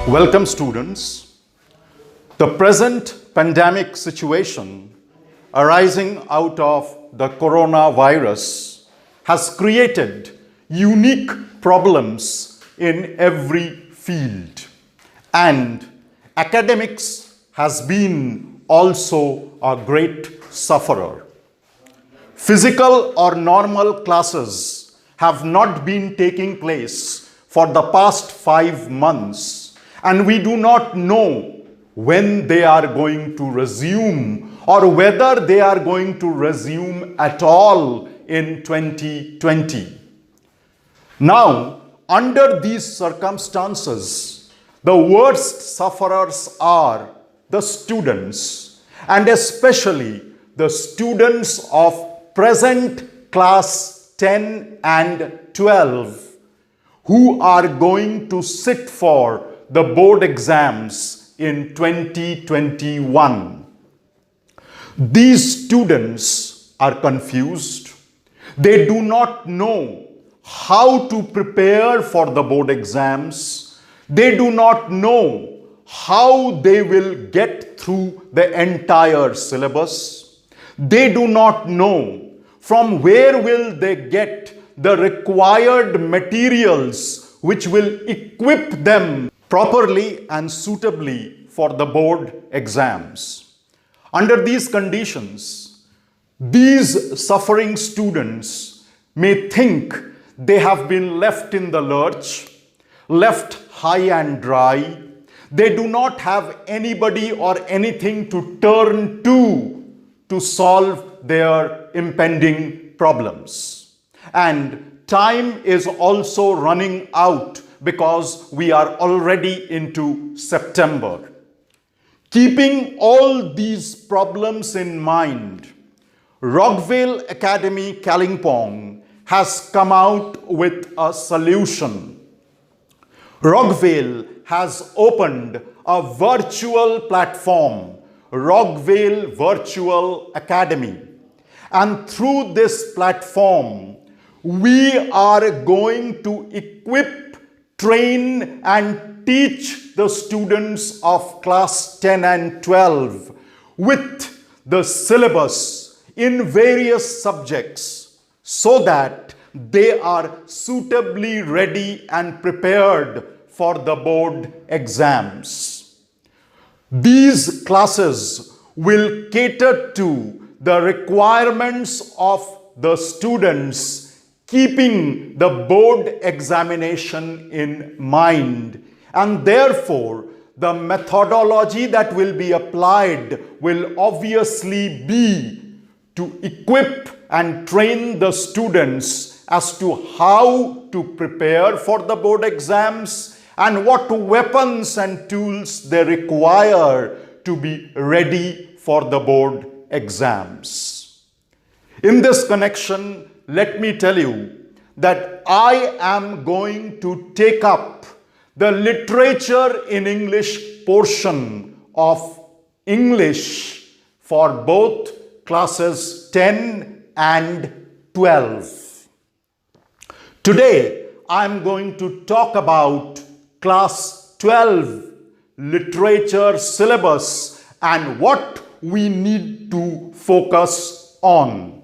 Welcome students. The present pandemic situation arising out of the coronavirus has created unique problems in every field, and academics has been also a great sufferer. Physical or normal classes have not been taking place for the past 5 months, and we do not know when they are going to resume or whether they are going to resume at all in 2020. Now, under these circumstances, the worst sufferers are the students, and especially the students of present class 10 and 12 who are going to sit for the board exams in 2021. These students are confused. They do not know how to prepare for the board exams. They do not know how they will get through the entire syllabus. They do not know from where will they get the required materials which will equip them properly and suitably for the board exams. Under these conditions, these suffering students may think they have been left in the lurch, left high and dry. They do not have anybody or anything to turn to solve their impending problems. And time is also running out because we are already into September. Keeping all these problems in mind, Rockville Academy, Kalimpong has come out with a solution. Rockville has opened a virtual platform, Rockville Virtual Academy. And through this platform, we are going to equip, train and teach the students of class 10 and 12 with the syllabus in various subjects so that they are suitably ready and prepared for the board exams. These classes will cater to the requirements of the students, keeping the board examination in mind, and therefore the methodology that will be applied will obviously be to equip and train the students as to how to prepare for the board exams and what weapons and tools they require to be ready for the board exams. In this connection, let me tell you that I am going to take up the literature in English portion of English for both classes 10 and 12. Today, I am going to talk about class 12 literature syllabus and what we need to focus on.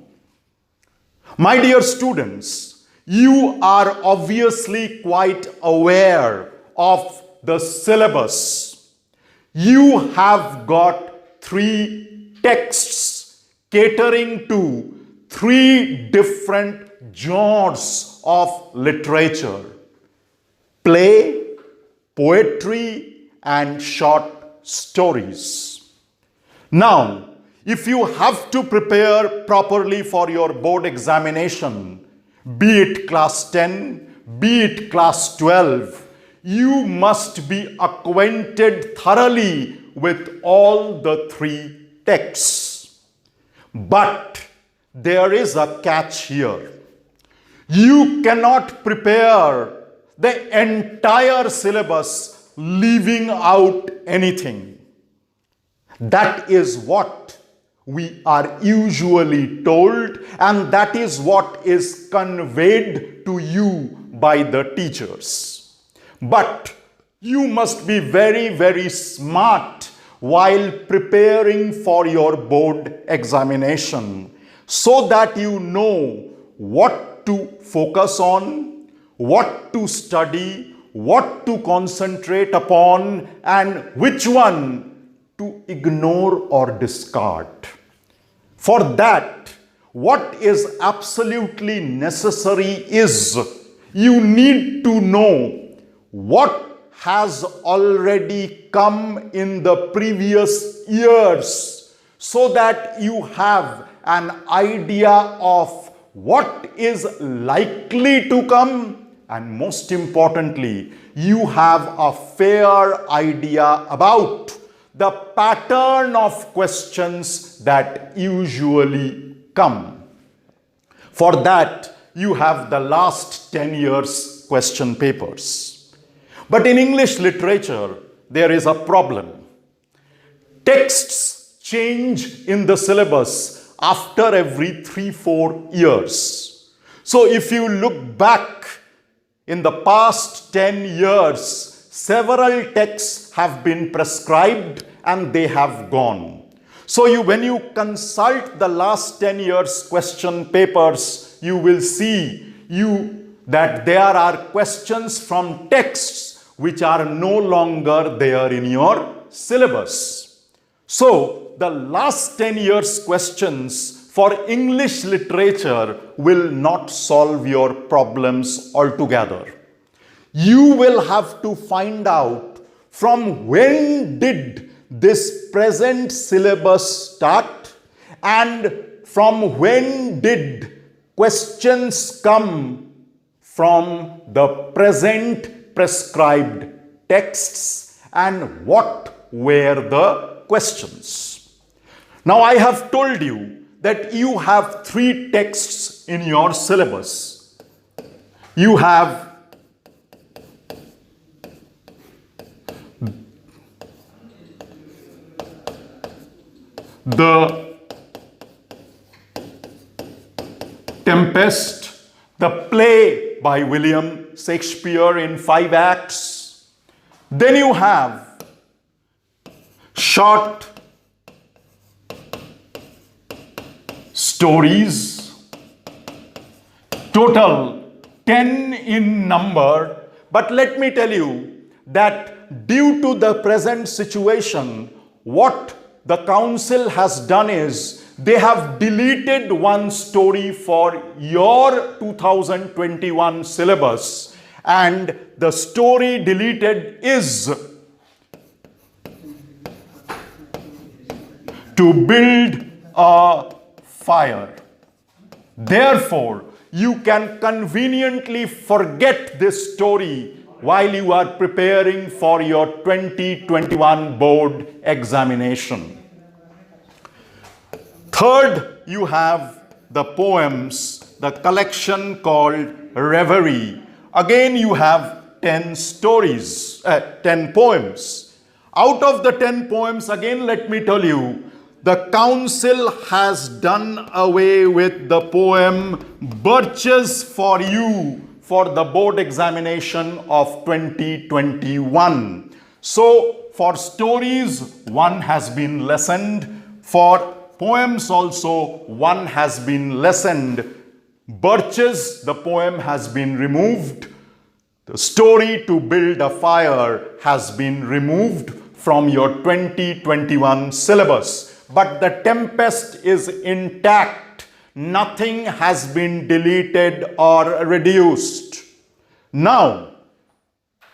My dear students, you are obviously quite aware of the syllabus. You have got 3 texts catering to 3 different genres of literature: play, poetry, and short stories. Now, if you have to prepare properly for your board examination, be it class 10, be it class 12, you must be acquainted thoroughly with all the 3 texts. But there is a catch here. You cannot prepare the entire syllabus leaving out anything. That is what we are usually told, and that is what is conveyed to you by the teachers. But You must be very, very smart while preparing for your board examination so that you know what to focus on, what to study, what to concentrate upon, and which one to ignore or discard. For that, what is absolutely necessary is you need to know what has already come in the previous years so that you have an idea of what is likely to come, and most importantly, you have a fair idea about the pattern of questions that usually come. For that, you have the last 10 years question papers. But in English literature, there is a problem. Texts change in the syllabus after every 3-4 years. So if you look back in the past 10 years, several texts have been prescribed and they have gone. So when you consult the last 10 years question papers, you will see that there are questions from texts which are no longer there in your syllabus. So the last 10 years questions for English literature will not solve your problems altogether. You will have to find out from when did this present syllabus start and from when did questions come from the present prescribed texts and what were the questions. Now I have told you that you have 3 texts in your syllabus. You have The Tempest, the play by William Shakespeare in 5 acts. Then you have short stories, total 10 in number. But let me tell you that due to the present situation, what the council has done is they have deleted one story for your 2021 syllabus, and the story deleted is to build a fire. Therefore, you can conveniently forget this story while you are preparing for your 2021 board examination. Third, you have the poems, the collection called Reverie. Again, you have 10 stories, 10 poems. Out of the 10 poems, again, let me tell you, the council has done away with the poem Birches for You for the board examination of 2021. So, for stories, 1 has been lessened. For poems also, 1 has been lessened. Birches, the poem has been removed. The story to build a fire has been removed from your 2021 syllabus. But the Tempest is intact. Nothing has been deleted or reduced. Now,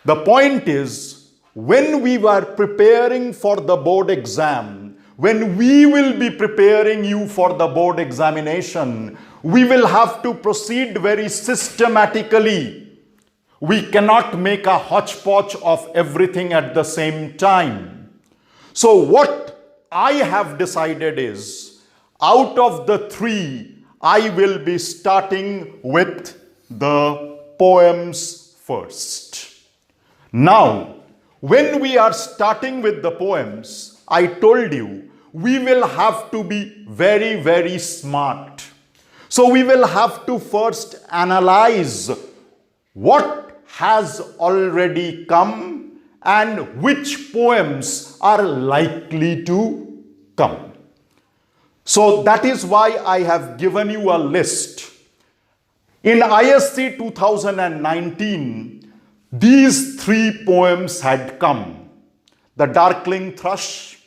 the point is, when we were preparing for the board exam, when we will be preparing you for the board examination, we will have to proceed very systematically. We cannot make a hodgepodge of everything at the same time. So what I have decided is, out of the 3, I will be starting with the poems first. Now, when we are starting with the poems, I told you, we will have to be very, very smart. So we will have to first analyze what has already come and which poems are likely to come. So that is why I have given you a list. In ISC 2019, these three poems had come: The Darkling Thrush,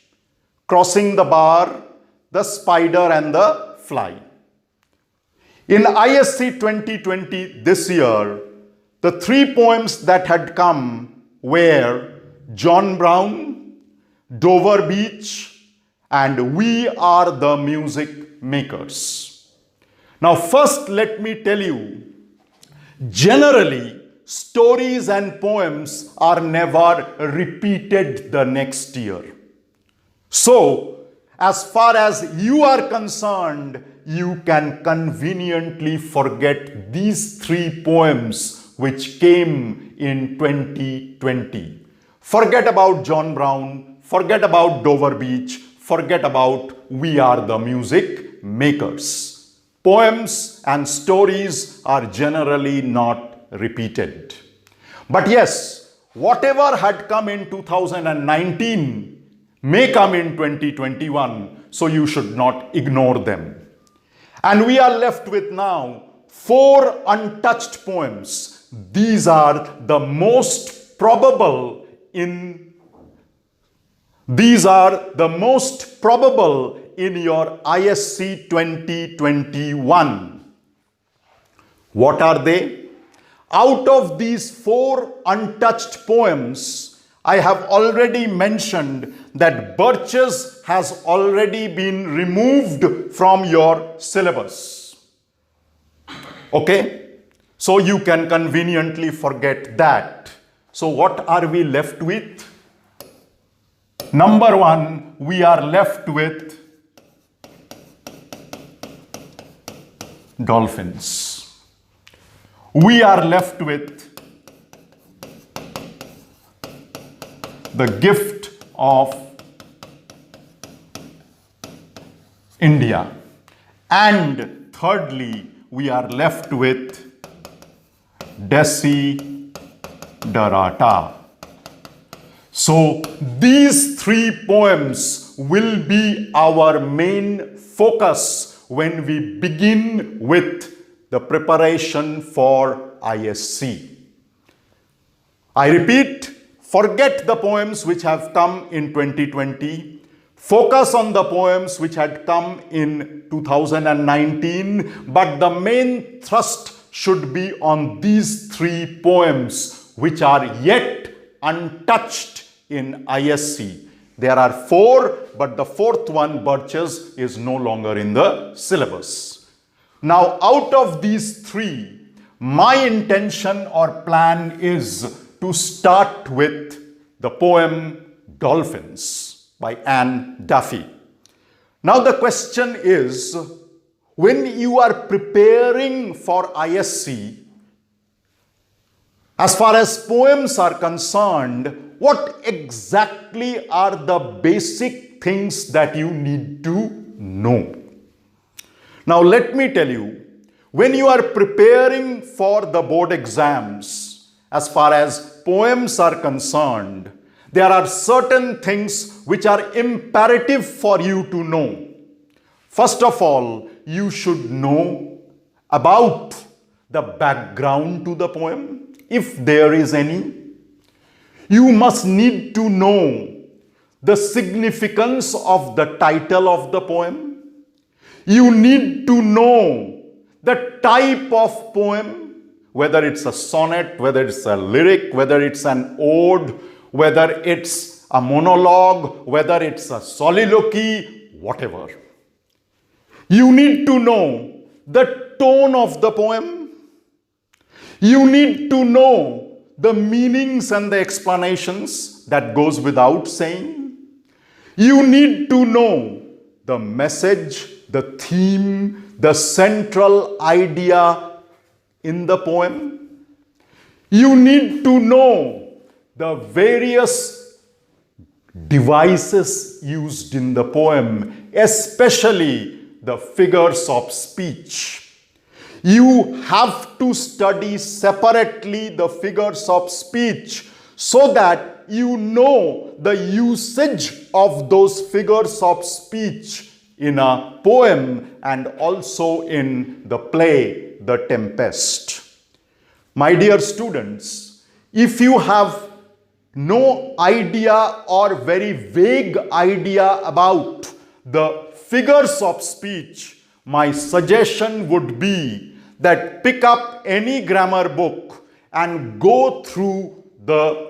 Crossing the Bar, The Spider and the Fly. In ISC 2020 this year, the three poems that had come were John Brown, Dover Beach, and We Are the Music Makers. Now first let me tell you, generally stories and poems are never repeated the next year. So as far as you are concerned, you can conveniently forget these three poems which came in 2020. Forget about John Brown, forget about Dover Beach, forget about We Are the Music Makers. Poems and stories are generally not repeated. But yes, whatever had come in 2019 may come in 2021, so you should not ignore them. And we are left with now 4 untouched poems. These are the most probable in your ISC 2021. What are they? Out of these 4 untouched poems, I have already mentioned that Birches has already been removed from your syllabus. Okay? So you can conveniently forget that. So what are we left with? Number 1, we are left with dolphins. We are left with the gift of India. And thirdly, we are left with Desiderata. So these 3 poems will be our main focus when we begin with the preparation for ISC. I repeat, forget the poems which have come in 2020. Focus on the poems which had come in 2019. But the main thrust should be on these 3 poems which are yet untouched in ISC. There are 4, but the 4th one, Birches, is no longer in the syllabus. Now, out of these 3, my intention or plan is to start with the poem Dolphins by Anne Duffy. Now the question is, when you are preparing for ISC, as far as poems are concerned, what exactly are the basic things that you need to know? Now let me tell you, when you are preparing for the board exams, as far as poems are concerned, there are certain things which are imperative for you to know. First of all, you should know about the background to the poem, if there is any. You must need to know the significance of the title of the poem. You need to know the type of poem, whether it's a sonnet, whether it's a lyric, whether it's an ode, whether it's a monologue, whether it's a soliloquy, whatever. You need to know the tone of the poem. You need to know the meanings and the explanations, that goes without saying. You need to know the message, the theme, the central idea in the poem. You need to know the various devices used in the poem, especially the figures of speech. You have to study separately the figures of speech so that you know the usage of those figures of speech in a poem and also in the play The Tempest. My dear students, if you have no idea or very vague idea about the figures of speech, my suggestion would be that pick up any grammar book and go through the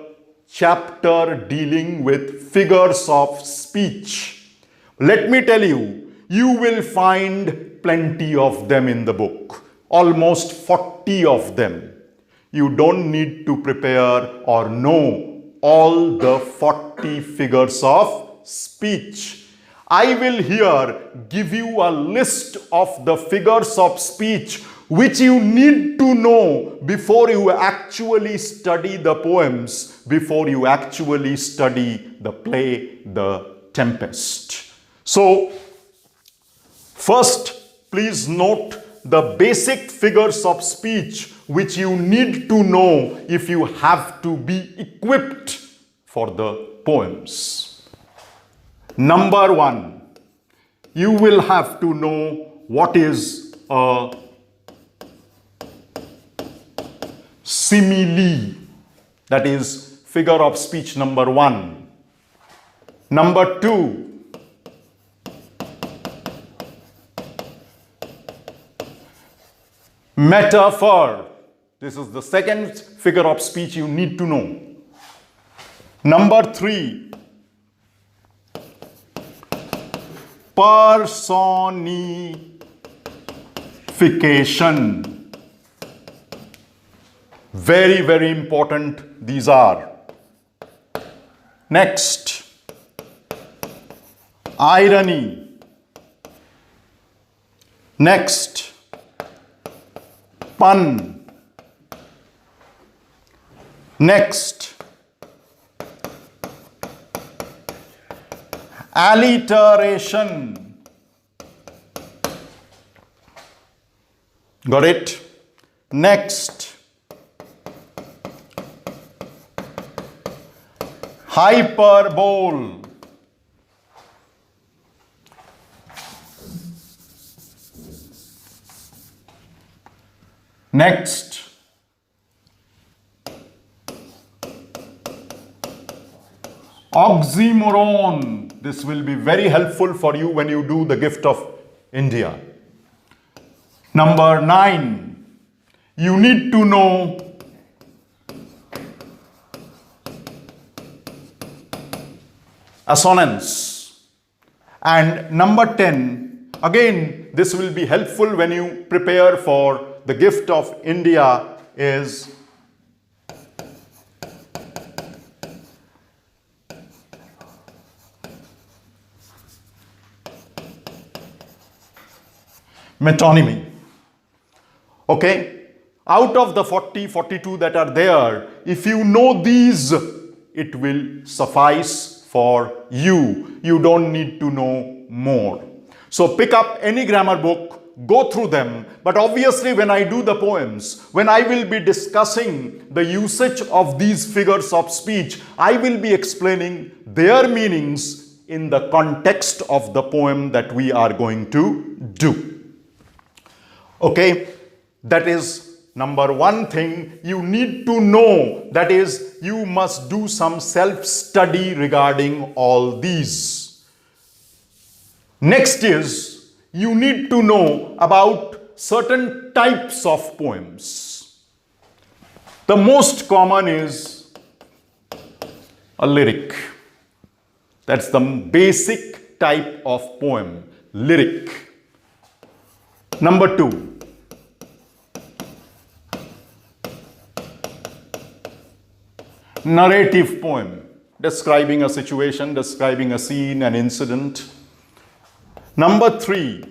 chapter dealing with figures of speech. Let me tell you, you will find plenty of them in the book, almost 40 of them. You don't need to prepare or know all the 40 figures of speech. I will here give you a list of the figures of speech which you need to know before you actually study the poems, before you actually study the play The Tempest. So, first, please note the basic figures of speech which you need to know if you have to be equipped for the poems. Number one, you will have to know what is a simile, that is figure of speech number one. Number two, metaphor. This is the second figure of speech you need to know. Number three, personification. Very, very important these are. Next, irony. Next, pun. Next, alliteration. Got it? Next, hyperbole. Next, oxymoron. This will be very helpful for you when you do the gift of India. Number 9, you need to know assonance. And number 10, again, this will be helpful when you prepare for the gift of India, is metonymy. Okay? Out of the 40, 42 that are there, if you know these, it will suffice for you. You don't need to know more. So pick up any grammar book, go through them. But obviously when I do the poems, when I will be discussing the usage of these figures of speech, I will be explaining their meanings in the context of the poem that we are going to do. Okay, that is number one thing you need to know. That is, you must do some self-study regarding all these. Next is, you need to know about certain types of poems. The most common is a lyric. That's the basic type of poem, lyric. Number 2, narrative poem, describing a situation, describing a scene, an incident. Number 3,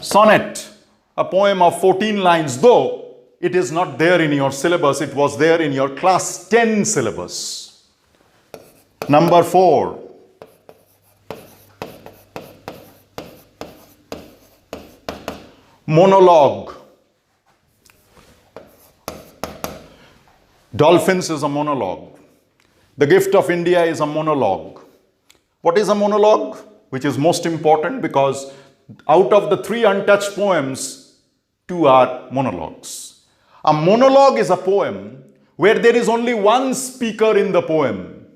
sonnet, a poem of 14 lines, though it is not there in your syllabus, it was there in your class 10 syllabus. Number 4, monologue, Dolphins is a monologue. The Gift of India is a monologue. What is a monologue? Which is most important because out of the 3 untouched poems, 2 are monologues. A monologue is a poem where there is only one speaker in the poem.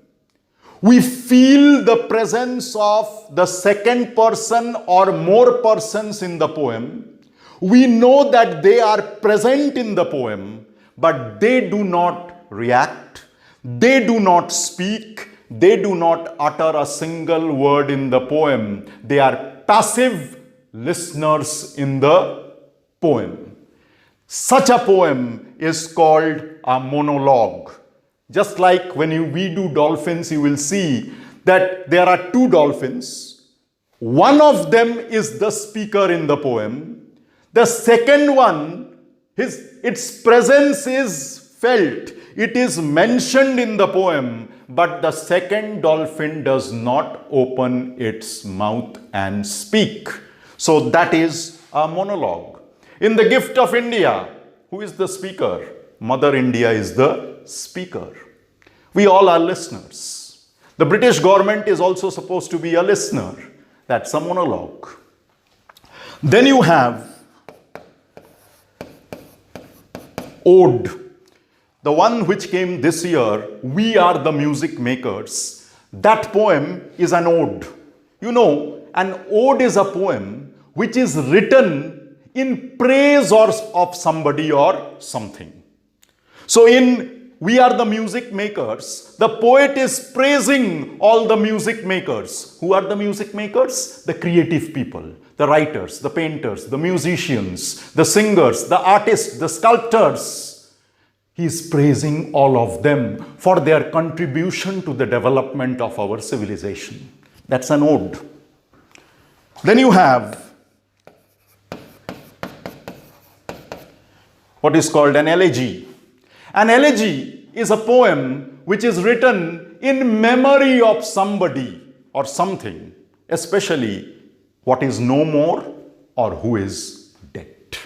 We feel the presence of the second person or more persons in the poem. We know that they are present in the poem, but they do not react. They do not speak. They do not utter a single word in the poem. They are passive listeners in the poem. Such a poem is called a monologue. Just like when we do dolphins, you will see that there are 2 dolphins. One of them is the speaker in the poem. The second one, its presence is felt. It is mentioned in the poem, but the second dolphin does not open its mouth and speak. So that is a monologue. In the Gift of India, who is the speaker? Mother India is the speaker. We all are listeners. The British government is also supposed to be a listener. That's a monologue. Then you have Ode, the one which came this year, We Are the Music Makers. That poem is an ode. You know, an ode is a poem which is written in praise of somebody or something. So in We Are the Music Makers, the poet is praising all the music makers. Who are the music makers? The creative people, the writers, the painters, the musicians, the singers, the artists, the sculptors. He is praising all of them for their contribution to the development of our civilization. That's an ode. Then you have what is called an elegy. An elegy is a poem which is written in memory of somebody or something, especially what is no more or who is dead.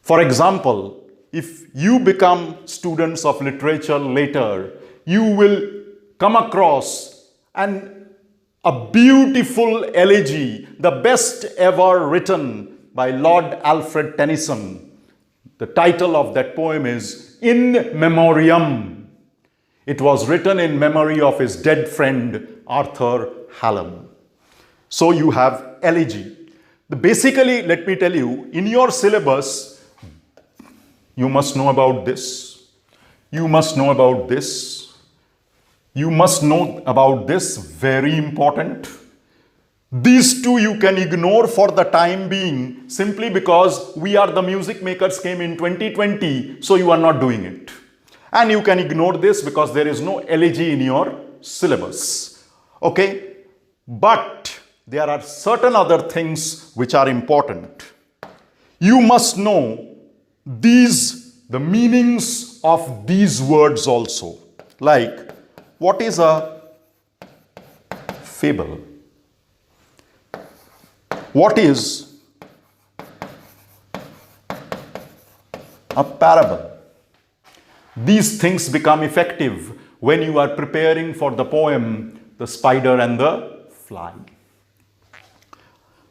For example, if you become students of literature later, you will come across a beautiful elegy, the best ever written by Lord Alfred Tennyson. The title of that poem is In Memoriam. It was written in memory of his dead friend Arthur Hallam. So you have elegy. Basically, let me tell you, in your syllabus, you must know about this. You must know about this. You must know about this, very important. These 2 you can ignore for the time being simply because We Are the Music Makers came in 2020, so you are not doing it. And you can ignore this because there is no elegy in your syllabus. Okay? But there are certain other things which are important. You must know the meanings of these words also. Like, what is a fable? What is a parable? These things become effective when you are preparing for the poem, The Spider and the Fly.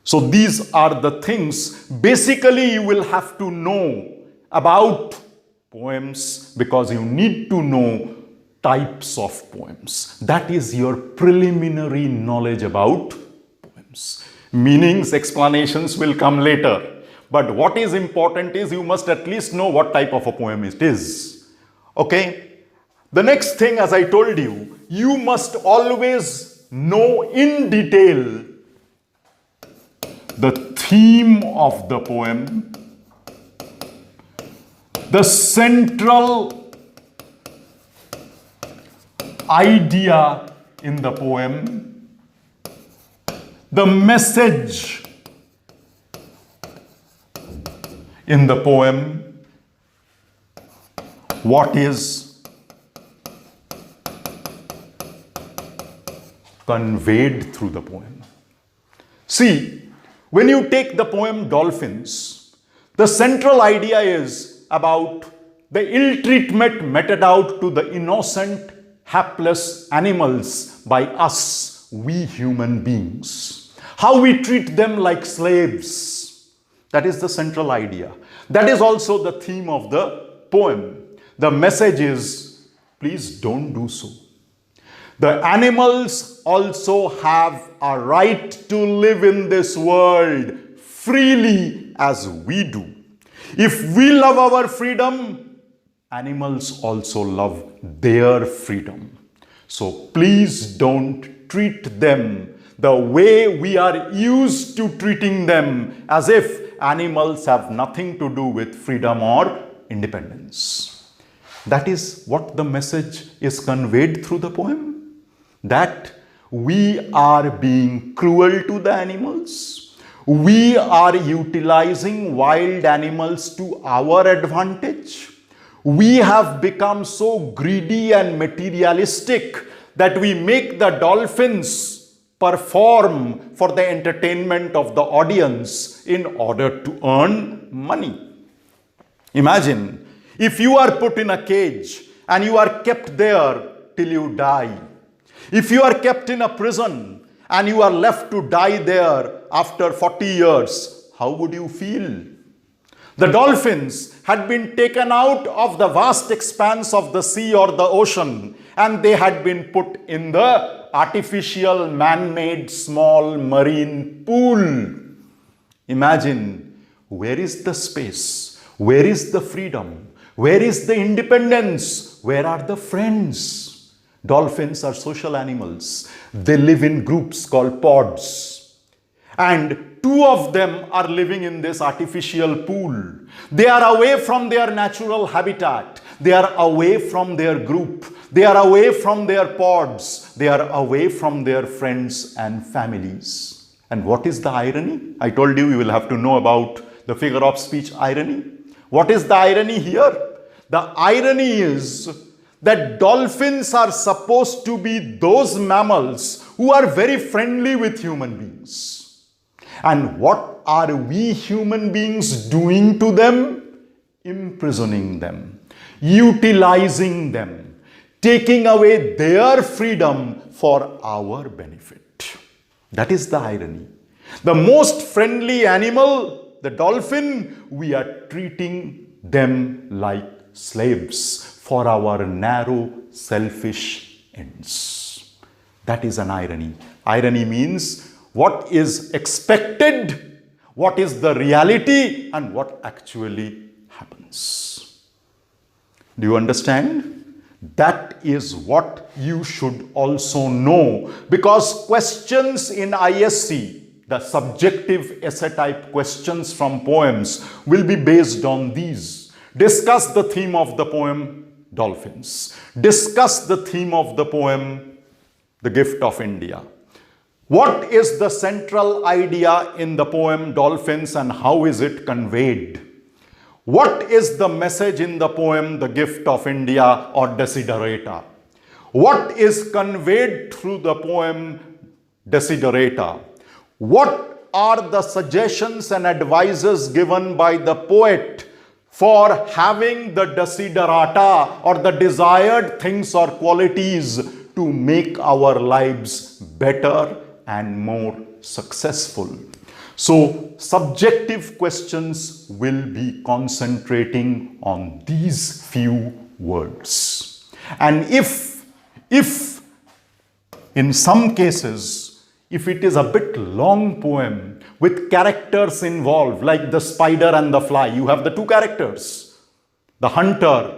So these are the things, basically you will have to know about poems because you need to know types of poems. That is your preliminary knowledge about poems. Meanings, explanations will come later. But what is important is you must at least know what type of a poem it is. Okay? The next thing, as I told you, you must always know in detail the theme of the poem, the central idea in the poem, the message in the poem, what is conveyed through the poem. See, when you take the poem Dolphins, the central idea is about the ill treatment meted out to the innocent, hapless animals by us, we human beings. How we treat them like slaves. That is the central idea. That is also the theme of the poem. The message is, please don't do so. The animals also have a right to live in this world freely as we do. If we love our freedom, animals also love their freedom. So please don't treat them the way we are used to treating them, as if animals have nothing to do with freedom or independence. That is what the message is conveyed through the poem. That we are being cruel to the animals. We are utilizing wild animals to our advantage. We have become so greedy and materialistic that we make the dolphins perform for the entertainment of the audience in order to earn money. Imagine if you are put in a cage and you are kept there till you die. If you are kept in a prison and you are left to die there after 40 years, how would you feel? The dolphins had been taken out of the vast expanse of the sea or the ocean, and they had been put in the artificial, man-made, small marine pool. Imagine, where is the space? Where is the freedom? Where is the independence? Where are the friends? Dolphins are social animals. They live in groups called pods. And two of them are living in this artificial pool. They are away from their natural habitat. They are away from their group. They are away from their pods. They are away from their friends and families. And what is the irony? I told you will have to know about the figure of speech irony. What is the irony here? The irony is that dolphins are supposed to be those mammals who are very friendly with human beings. And what are we human beings doing to them? Imprisoning them, utilizing them, taking away their freedom for our benefit. That is the irony. The most friendly animal, the dolphin, we are treating them like slaves for our narrow, selfish ends. That is an irony. Irony means what is expected, what is the reality, and what actually happens. Do you understand? That is what you should also know, because questions in ISC, the subjective essay type questions from poems, will be based on these. Discuss the theme of the poem, Dolphins. Discuss the theme of the poem, The Gift of India. What is the central idea in the poem Dolphins and how is it conveyed? What is the message in the poem The Gift of India or Desiderata? What is conveyed through the poem Desiderata? What are the suggestions and advices given by the poet for having the desiderata or the desired things or qualities to make our lives better and more successful? So, subjective questions will be concentrating on these few words. And if in some cases, if it is a bit long poem with characters involved, like the spider and the fly, you have the two characters. The hunter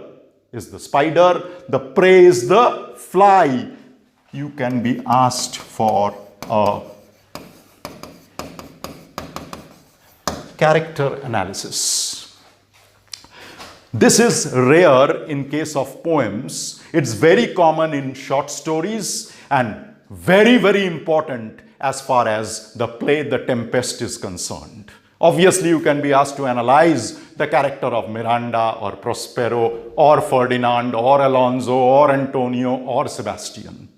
is the spider, the prey is the fly. You can be asked for a character analysis. This is rare in case of poems. It's very common in short stories and very, very important as far as the play The Tempest is concerned. Obviously, you can be asked to analyze the character of Miranda or Prospero or Ferdinand or Alonso or Antonio or Sebastian.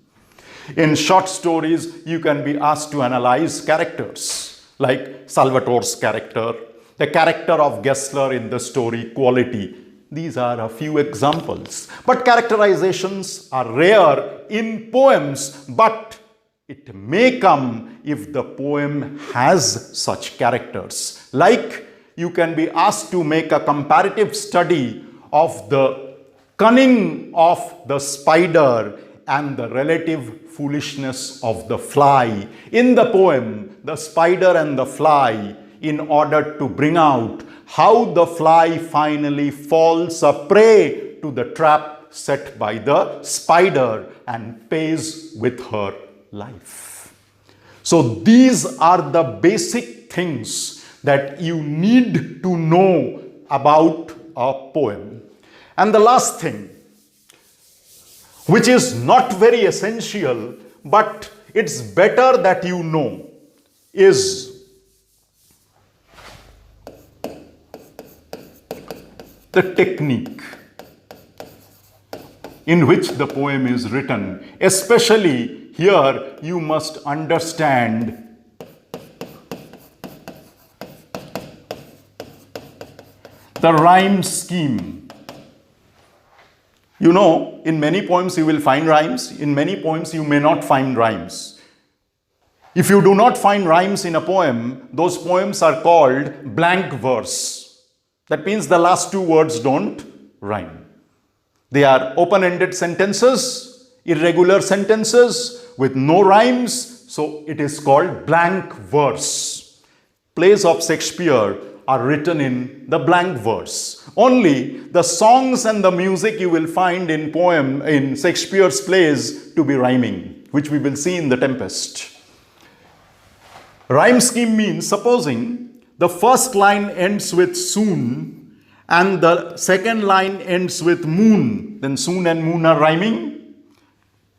In short stories, you can be asked to analyze characters like Salvatore's character, the character of Gessler in the story Quality. These are a few examples. But characterizations are rare in poems, but it may come if the poem has such characters. Like, you can be asked to make a comparative study of the cunning of the spider and the relative foolishness of the fly. In the poem, the spider and the fly, in order to bring out how the fly finally falls a prey to the trap set by the spider and pays with her life. So these are the basic things that you need to know about a poem. And the last thing, which is not very essential, but it's better that you know, is the technique in which the poem is written. Especially here, you must understand the rhyme scheme. You know, in many poems you will find rhymes, in many poems you may not find rhymes. If you do not find rhymes in a poem, those poems are called blank verse. That means the last two words don't rhyme. They are open-ended sentences, irregular sentences with no rhymes, so it is called blank verse. Plays of Shakespeare are written in the blank verse. Only the songs and the music you will find in Shakespeare's plays to be rhyming, which we will see in The Tempest. Rhyme scheme means, supposing the first line ends with soon and the second line ends with moon, then soon and moon are rhyming.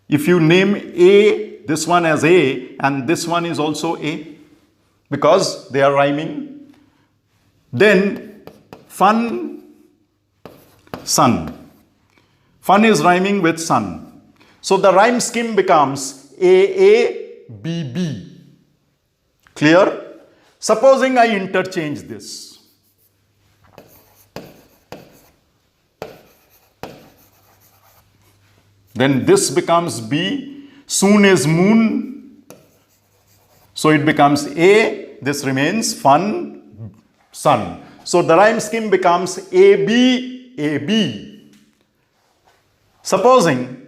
If you name A, this one as A, and this one is also A, because they are rhyming. Then fun, sun. Fun is rhyming with sun. So the rhyme scheme becomes AABB. Clear? Supposing I interchange this. Then this becomes B. Soon is moon. So it becomes A. This remains fun, sun. So the rhyme scheme becomes AB, AB. Supposing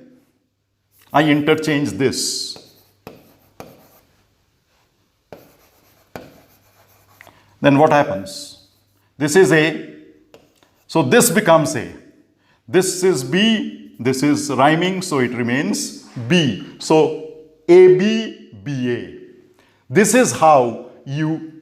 I interchange this. Then what happens? This is A. So this becomes A. This is B. This is rhyming, so it remains B. So AB, BA. This is how you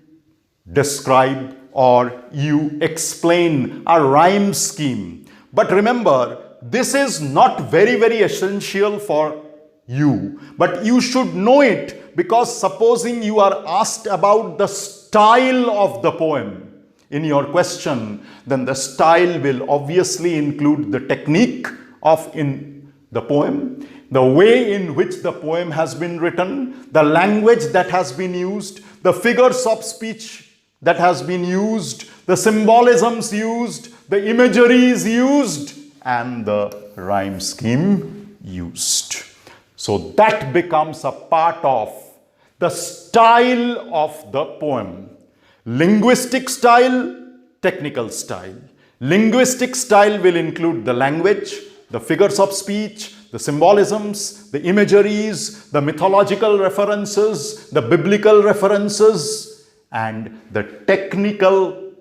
describe or you explain a rhyme scheme. But remember, this is not very, very essential for you. But you should know it, because supposing you are asked about the style of the poem in your question, then the style will obviously include the technique of in the poem, the way in which the poem has been written, the language that has been used, the figures of speech that has been used, the symbolisms used, the imageries used, and the rhyme scheme used. So that becomes a part of the style of the poem. Linguistic style, technical style. Linguistic style will include the language, the figures of speech, the symbolisms, the imageries, the mythological references, the biblical references, and the technical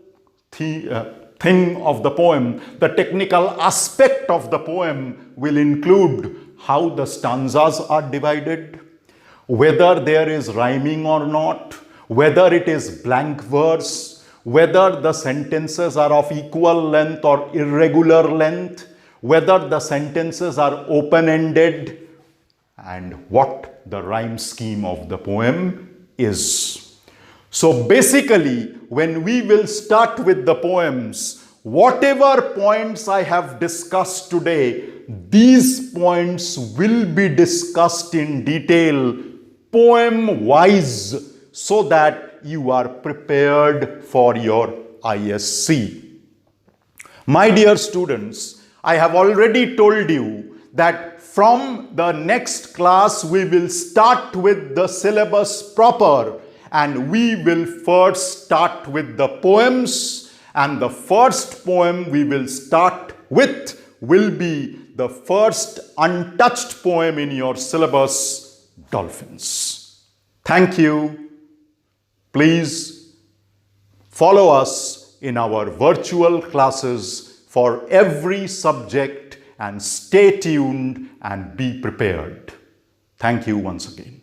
thing of the poem, the technical aspect of the poem will include how the stanzas are divided, whether there is rhyming or not, whether it is blank verse, whether the sentences are of equal length or irregular length, whether the sentences are open-ended, and what the rhyme scheme of the poem is. So basically, when we will start with the poems, whatever points I have discussed today, these points will be discussed in detail, poem-wise, so that you are prepared for your ISC. My dear students, I have already told you that from the next class we will start with the syllabus proper, and we will first start with the poems, and the first poem we will start with will be the first untouched poem in your syllabus, Dolphins. Thank you. Please follow us in our virtual classes for every subject and stay tuned and be prepared. Thank you once again.